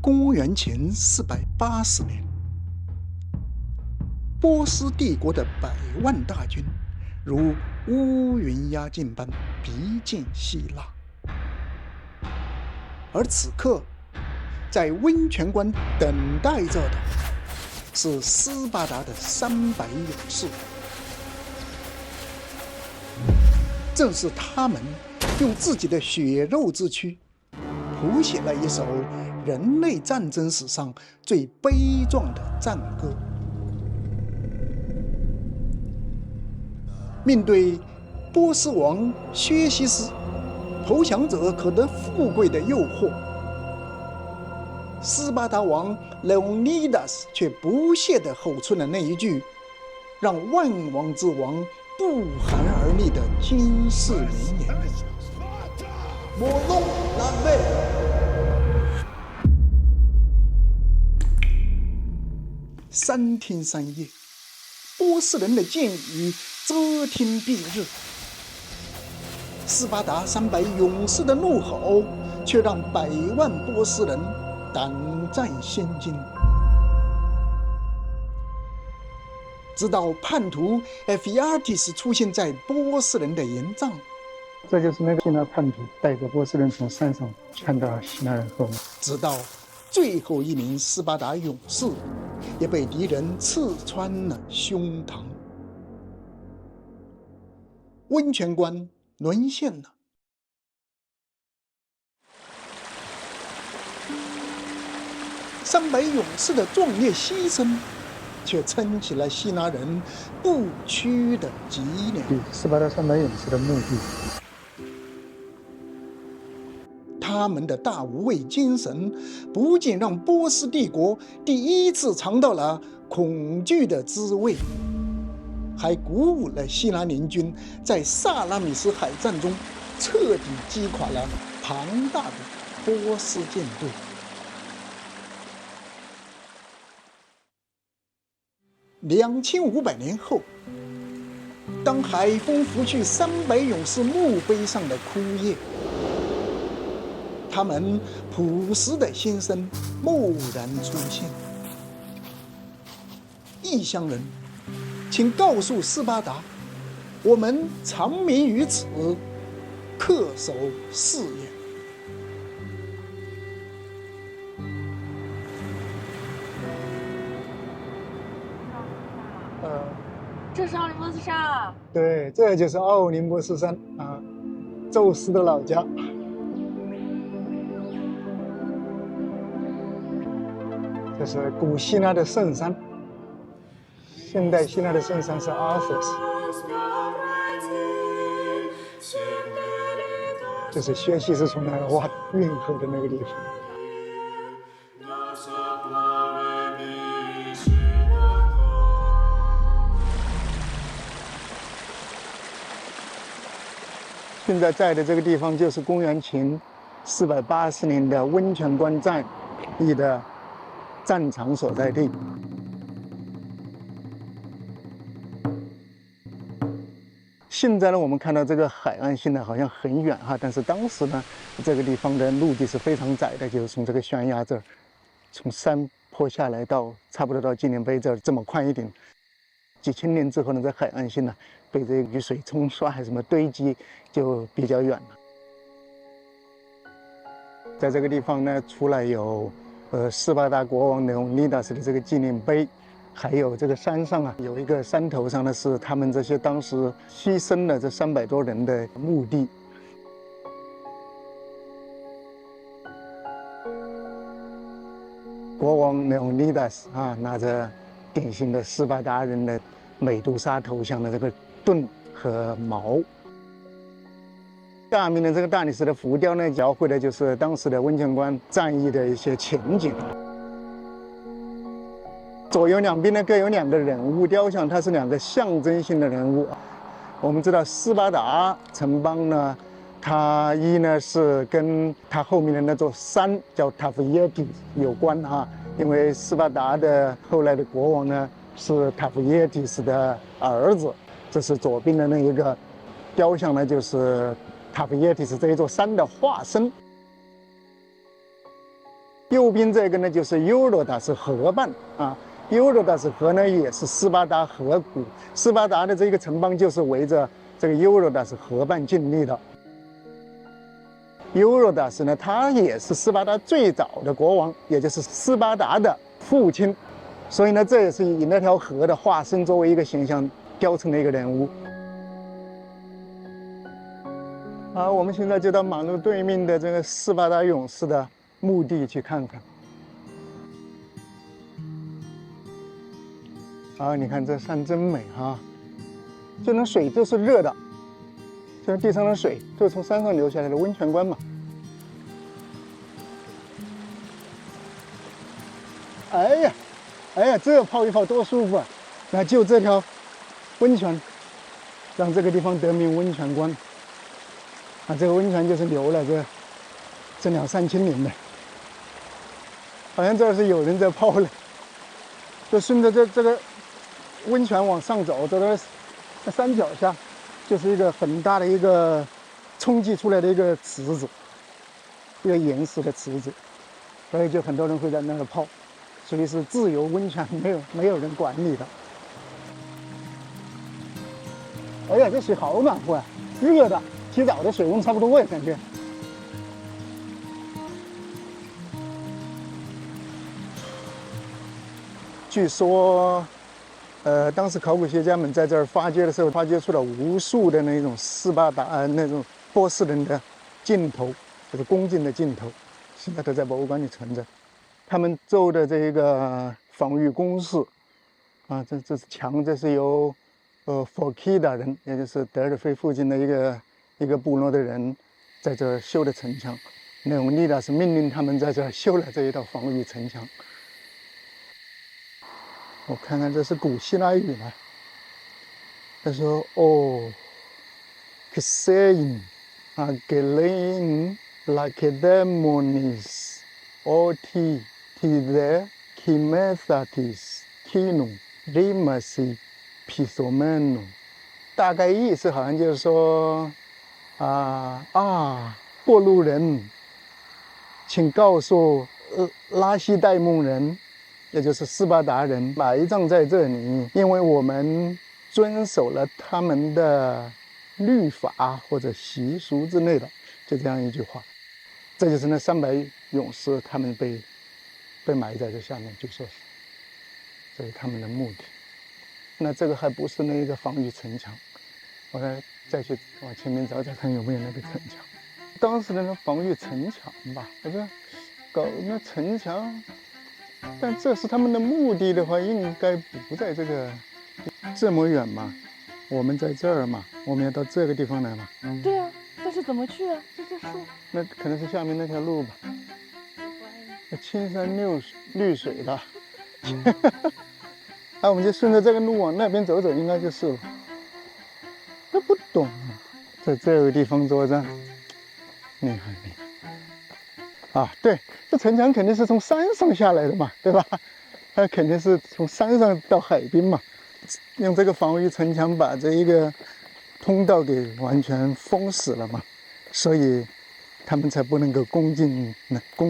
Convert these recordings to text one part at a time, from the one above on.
公元前480年，波斯帝国的100万大军如乌云压境般逼近希腊，而此刻，在温泉关等待着的是斯巴达的300勇士。正是他们用自己的血肉之躯，谱写了一首人类战争史上最悲壮的战歌。面对波斯王薛西斯，投降者可得富贵的诱惑，斯巴达王 Leonidas 却不屑地吼出了那一句让万王之王不寒而栗的惊世名言：我弄南北。3天3夜，波斯人的箭雨遮天蔽日，斯巴达300勇士的怒吼却让100万波斯人胆战心惊。直到叛徒 Ephialtes 出现在波斯人的营帐，这就是那个希腊叛徒带着波斯人从山上窜到希腊人后面，直到最后一名斯巴达勇士也被敌人刺穿了胸膛。温泉关沦陷了。300勇士的壮烈牺牲，却撑起了希腊人不屈的脊梁。斯巴达300勇士的目的，他们的大无畏精神，不仅让波斯帝国第一次尝到了恐惧的滋味，还鼓舞了希腊联军在萨拉米斯海战中彻底击垮了庞大的波斯舰队。2500年后，当海风拂去300勇士墓碑上的枯叶，他们朴实的心声蓦然出现。异乡人，请告诉斯巴达，我们长眠于此，恪守誓言。这是奥林波斯山啊！对，这就是奥林波斯山啊，宙斯的老家。这是古希腊的圣山，现代希腊的圣山是阿索斯，这是薛西斯从那儿挖运河的那个地方。现在在的这个地方就是公元前480年的温泉关战役的战场所在地。现在呢，我们看到这个海岸线呢好像很远哈，但是当时呢，这个地方的陆地是非常窄的，就是从这个悬崖这儿，从山坡下来到差不多到纪念碑这儿这么宽一点。几千年之后呢，这海岸线呢被这雨水冲刷还是什么堆积，就比较远了。在这个地方呢，除了有斯巴达国王Leonidas的这个纪念碑，还有这个山上啊有一个山头上呢是他们这些当时牺牲了这300多人的墓地。国王Leonidas啊拿着典型的斯巴达人的美杜莎头像的这个盾和矛。下面的这个大理石的浮雕呢，描绘的就是当时的温泉关战役的一些情景。左右两边呢各有2个人物雕像，它是2个象征性的人物。我们知道斯巴达城邦呢，它一呢是跟它后面的那座山叫塔夫耶蒂有关哈，因为斯巴达的后来的国王呢是塔夫耶蒂斯的儿子。这是左边的那一个雕像呢，就是 塔夫耶蒂斯这一座山的化身。右边这个呢就是尤罗达斯河畔啊，尤罗达斯河呢也是斯巴达河谷，斯巴达的这个城邦就是围着这个尤罗达斯河畔建立的。尤罗达斯呢，他也是斯巴达最早的国王，也就是斯巴达的父亲，所以呢，这也是以那条河的化身作为一个形象雕成的一个人物。好，我们现在就到马路对面的这个斯巴达勇士的墓地去看看。啊，你看这山真美哈！这种水就是热的，这地上的水就是从山上流下来的温泉关嘛。哎呀，哎呀，这泡一泡多舒服啊！那就这条温泉，让这个地方得名温泉关。啊，这个温泉就是流了这2、3千年的，好像这是有人在泡了。就顺着这个温泉往上走，走到山脚下，就是一个很大的一个冲击出来的一个池子，一个岩石的池子，所以就很多人会在那儿泡，属于是自由温泉，没有人管理的。哎呀，这水好暖和啊，热的。洗澡的水温差不多，感觉。据说，当时考古学家们在这儿发掘的时候，发掘出了无数的那种斯巴达那种波斯人的镜头，就是恭敬的镜头，现在都在博物馆里存着。他们做的这个防御工事，啊，这是墙，这是由佛基达人，也就是德尔菲附近的一个部落的人在这儿修的城墙。内容利达是命令他们在这儿修了这一道防御城墙。我看看这是古希腊语嘛？他说：“哦 ，Xein agelein lakedemonis oti tide kimethatis kinum rimasi pisomenu。”大概意思好像就是说。过路人，请告诉拉西戴蒙人，也就是斯巴达人，埋葬在这里，因为我们遵守了他们的律法或者习俗之类的，就这样一句话。这就是那300勇士，他们被埋在这下面，据说是，这是他们的墓地。那这个还不是那个防御城墙，我来。再去往前面找找看有没有那个城墙，当时的那防御城墙吧，我说搞那城墙，但这是他们的目的的话，应该不在这么远嘛。我们在这儿嘛，我们要到这个地方来嘛。对啊，但是怎么去啊？这树。那可能是下面那条路吧。青山绿水的，我们就顺着这个路往那边走走，应该就是了。他不懂，在这个地方作战，厉害厉害！啊，对，这城墙肯定是从山上下来的嘛，对吧？它肯定是从山上到海边嘛，用这个防御城墙把这一个通道给完全封死了嘛，所以他们才不能够攻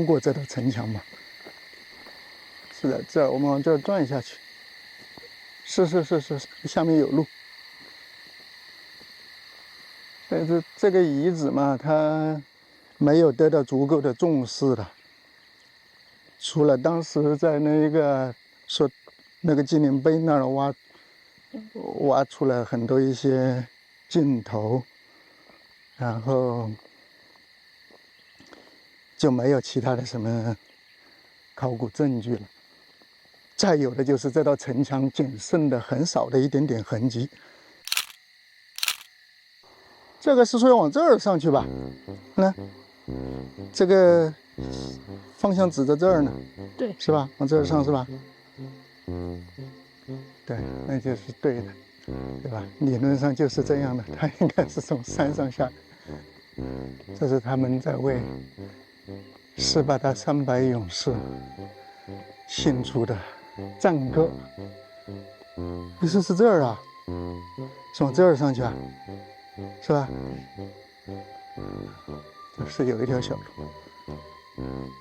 过这道城墙嘛。是在这儿，我们往这儿转下去。是，下面有路。但是这个遗址嘛，它没有得到足够的重视的。除了当时在那个纪念碑那儿挖出了很多一些镜头，然后就没有其他的什么考古证据了。再有的就是这道城墙仅剩的很少的一点点痕迹。这个是说要往这儿上去吧？那这个方向指着这儿呢，对，是吧？往这儿上是吧？对，那就是对的，对吧？理论上就是这样的，它应该是从山上下来。这是他们在为斯巴达300勇士献出的赞歌。你说是这儿啊？是往这儿上去啊？是吧？这是有一条小路，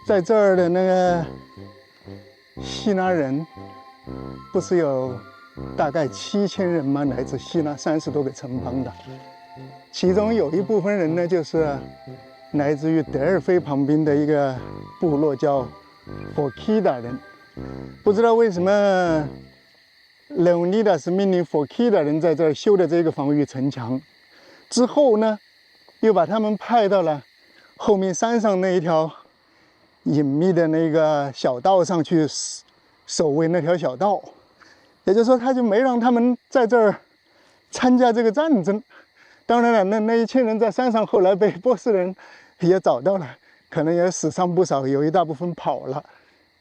在这儿的那个希腊人，不是有大概7000人吗？来自希腊30多个城邦的，其中有一部分人呢，就是来自于德尔菲旁边的一个部落，叫佛基达人。不知道为什么莱欧尼达斯命令佛基达人在这儿修的这个防御城墙，之后呢，又把他们派到了后面山上那一条隐秘的那个小道上去守卫那条小道。也就是说，他就没让他们在这儿参加这个战争。当然了，那1000人在山上后来被波斯人也找到了，可能也死伤不少，有一大部分跑了。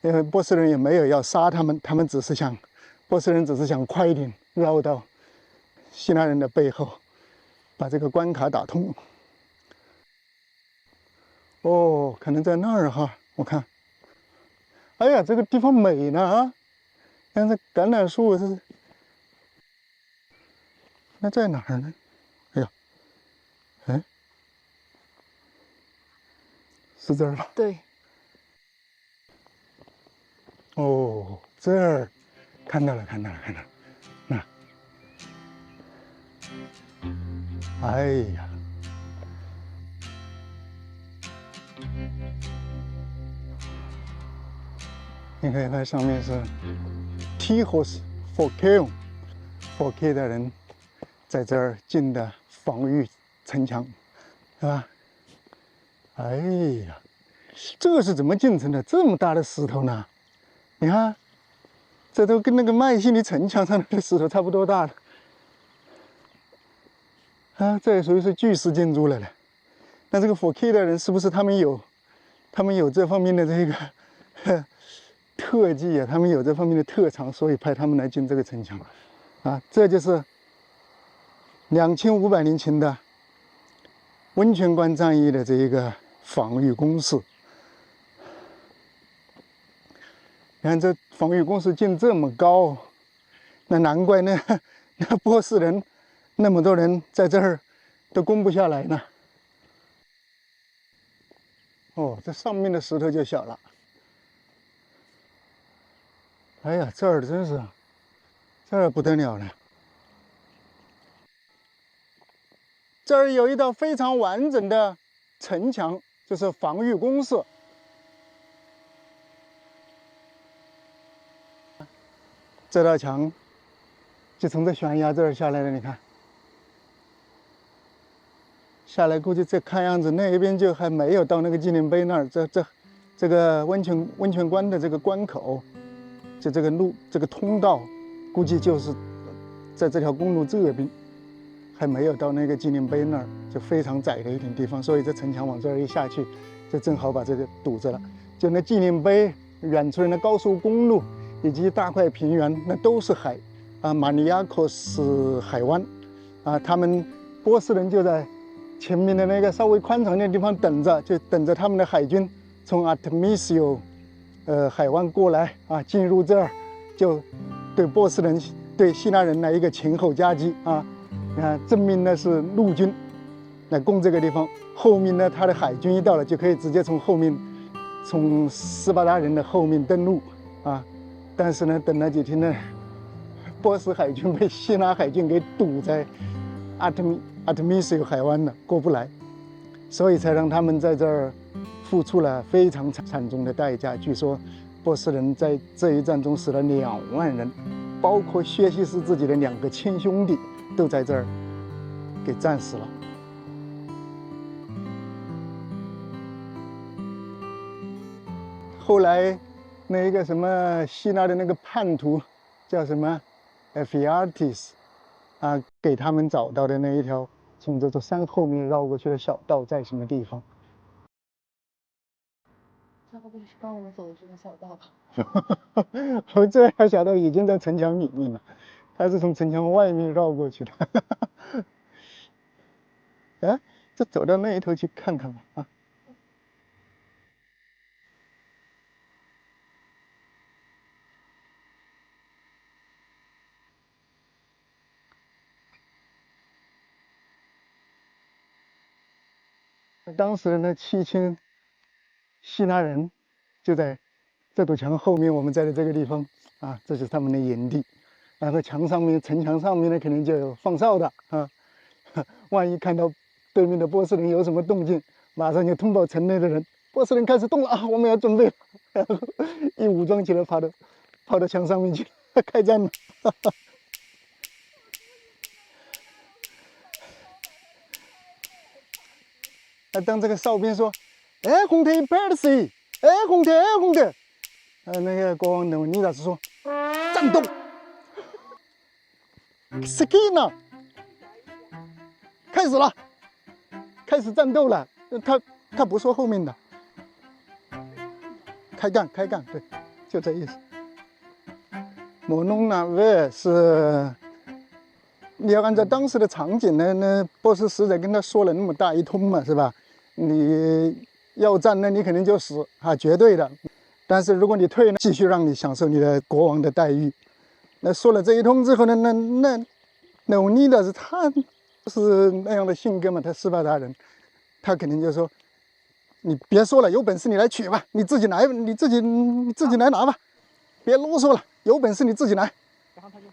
因为波斯人也没有要杀他们，波斯人只是想快一点绕到希腊人的背后，把这个关卡打通。哦，可能在那儿哈，我看。哎呀，这个地方美呢啊！看这橄榄树，那在哪儿呢？哎呀，哎，是这儿吧？对。哦，这儿看到了。那，哎呀，你可以看上面是 Tihos Phokeion 的人在这儿建的防御城墙，是吧？哎呀，这是怎么建成的？这么大的石头呢？你看，这都跟那个麦西尼城墙上的石头差不多大了。啊，这也属于是巨石建筑了嘞。那这个佛 K 的人是不是他们有这方面的这个特技啊？他们有这方面的特长，所以派他们来建这个城墙。啊，这就是2500年前的温泉关战役的这一个防御工事。你看这防御工事建这么高，那难怪那波斯人那么多人在这儿都攻不下来呢。哦，这上面的石头就小了。哎呀，这儿真是，这儿不得了了。这儿有一道非常完整的城墙，就是防御工事。这道墙就从这悬崖这儿下来的，你看，下来估计这看样子那一边就还没有到那个纪念碑那儿，这个温泉关的这个关口，就这个路这个通道，估计就是在这条公路这边，还没有到那个纪念碑那儿，就非常窄的一点地方，所以这城墙往这儿一下去，就正好把这个堵着了。就那纪念碑远处的那高速公路。以及大块平原，那都是海，马尼亚科斯海湾，他们波斯人就在前面的那个稍微宽敞的地方等着，就等着他们的海军从阿特米西欧，海湾过来进入这儿，就对波斯人对希腊人来一个前后夹击正面呢是陆军来攻这个地方，后面呢他的海军一到了就可以直接从后面，从斯巴达人的后面登陆但是呢，等了几天呢，波斯海军被希腊海军给堵在阿特米西海湾了，过不来，所以才让他们在这儿付出了非常惨重的代价。据说，波斯人在这一战中死了2万人，包括薛西斯自己的2个亲兄弟都在这儿给战死了。后来。那一个什么希腊的那个叛徒，叫什么 Ephialtes 给他们找到的那一条从这座山后面绕过去的小道在什么地方？这会不会是帮我们走的这个小道吧？我这条小道已经在城墙里面了，他是从城墙外面绕过去的。哎，这走到那一头去看看吧当时的那7000希腊人就在这堵墙后面，我们在的这个地方啊，这就是他们的营地。然后墙上面、城墙上面呢，肯定就有放哨的啊。万一看到对面的波斯人有什么动静，马上就通报城内的人，波斯人开始动了啊，我们要准备了。然后一武装起来，跑到墙上面去开战了。当这个哨兵说：“哎，红天，Percy，哎，红天，红天。”那个国王努尼达斯说：“战斗 ，Skina， 开始了，开始战斗了。”他不说后面的，开干，对，就这意思。摩弄纳维是，你要按照当时的场景呢，那波斯使者跟他说了那么大一通嘛，是吧？你要战，那你肯定就死啊，绝对的。但是如果你退呢，继续让你享受你的国王的待遇。那说了这一通之后呢，那努尼的是他是那样的性格嘛，他斯巴达人，他肯定就说：“你别说了，有本事你来取吧，你自己来，你自己来拿吧，别啰嗦了，有本事你自己来。”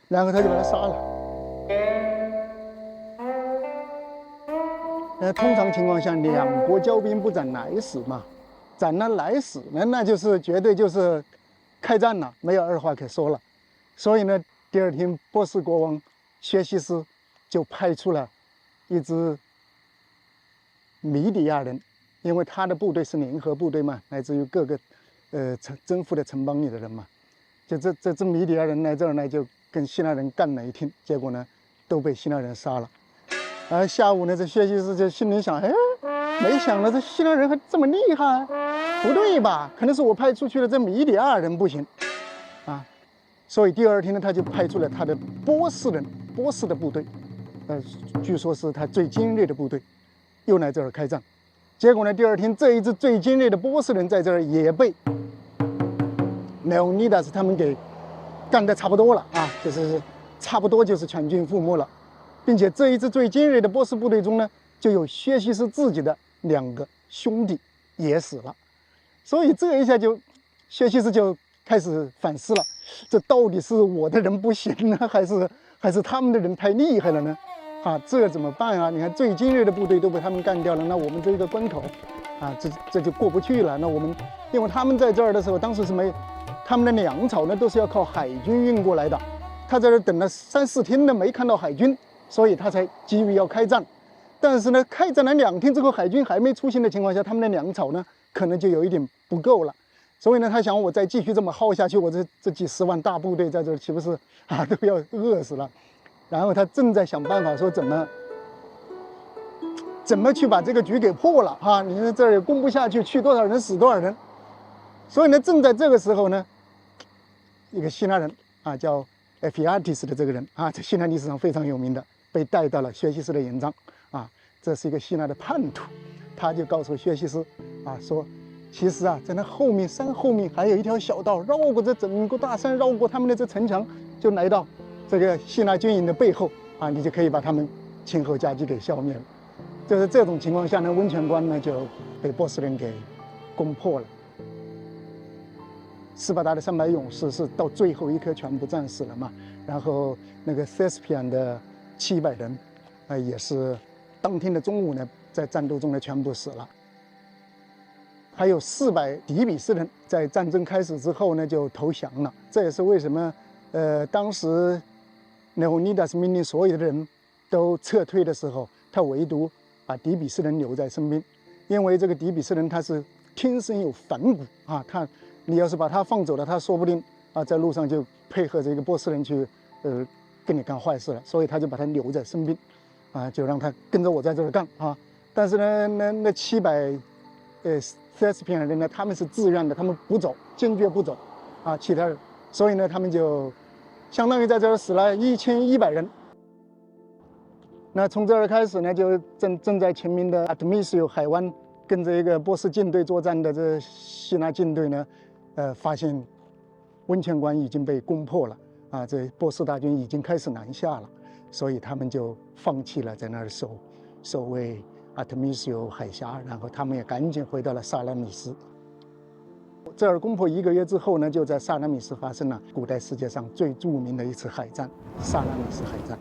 然后他就把他杀了。通常情况下，两国交兵不斩来使嘛，斩了来使呢，那就是绝对就是开战了，没有二话可说了。所以呢，第二天波斯国王薛西斯就派出了一支米底亚人，因为他的部队是联合部队嘛，来自于各个征服的城邦里的人嘛，就这支米底亚人来这儿呢，就跟希腊人干了一天，结果呢都被希腊人杀了。而下午呢，这薛西斯就心里想：哎，没想到这希腊人还这么厉害，不对吧？可能是我派出去的这米底亚人不行啊。所以第二天呢，他就派出了他的波斯的部队，据说是他最精锐的部队，又来这儿开战。结果呢，第二天这一支最精锐的波斯人在这儿也被努尼达斯他们给干得差不多了啊，就是差不多就是全军覆没了。并且这一支最精锐的波斯部队中呢，就有薛西斯自己的2个兄弟也死了。所以这一下就薛西斯就开始反思了，这到底是我的人不行呢，还是他们的人太厉害了呢？啊，这怎么办啊？你看最精锐的部队都被他们干掉了，那我们这个关口啊，这就过不去了。那我们因为他们在这儿的时候，当时是没他们的粮草呢，都是要靠海军运过来的。他在这等了3、4天呢，没看到海军，所以他才急于要开战。但是呢，开战了2天之后，海军还没出现的情况下，他们的粮草呢，可能就有一点不够了。所以呢，他想我再继续这么耗下去，我这几十万大部队在这儿岂不是啊都要饿死了？然后他正在想办法说怎么去把这个局给破了啊！你说这儿也攻不下去，去多少人死多少人。所以呢，正在这个时候呢，一个希腊人啊，叫Ephialtes的这个人啊，在希腊历史上非常有名的，被带到了薛西斯的营帐啊，这是一个希腊的叛徒，他就告诉薛西斯啊说，其实啊，在那后面山后面还有一条小道，绕过这整个大山，绕过他们的这城墙，就来到这个希腊军营的背后啊，你就可以把他们前后夹击给消灭了。就是这种情况下呢，温泉关呢就被波斯人给攻破了。斯巴达的300勇士是到最后一刻全部战死了嘛，然后那个 Thespian 的700人，也是当天的中午呢，在战斗中呢全部死了。还有400底比斯人在战争开始之后呢就投降了，这也是为什么当时Leonidas命令所有的人都撤退的时候，他唯独把底比斯人留在身边，因为这个底比斯人他是天生有反骨啊，你要是把他放走了，他说不定啊在路上就配合这个波斯人去跟你干坏事了，所以他就把他留在身边啊，就让他跟着我在这儿干啊。但是呢，那700Thespian 人呢，他们是自愿的，他们不走，坚决不走啊，其他人，所以呢，他们就相当于在这儿死了1100人。那从这儿开始呢，就正在前面的 Artemisio 海湾跟着一个波斯舰队作战的这希腊舰队呢，发现温泉关已经被攻破了啊，这波斯大军已经开始南下了，所以他们就放弃了在那儿守卫Artemisio 海峡，然后他们也赶紧回到了萨拉米斯。这儿攻破1个月之后呢，就在萨拉米斯发生了古代世界上最著名的一次海战——萨拉米斯海战。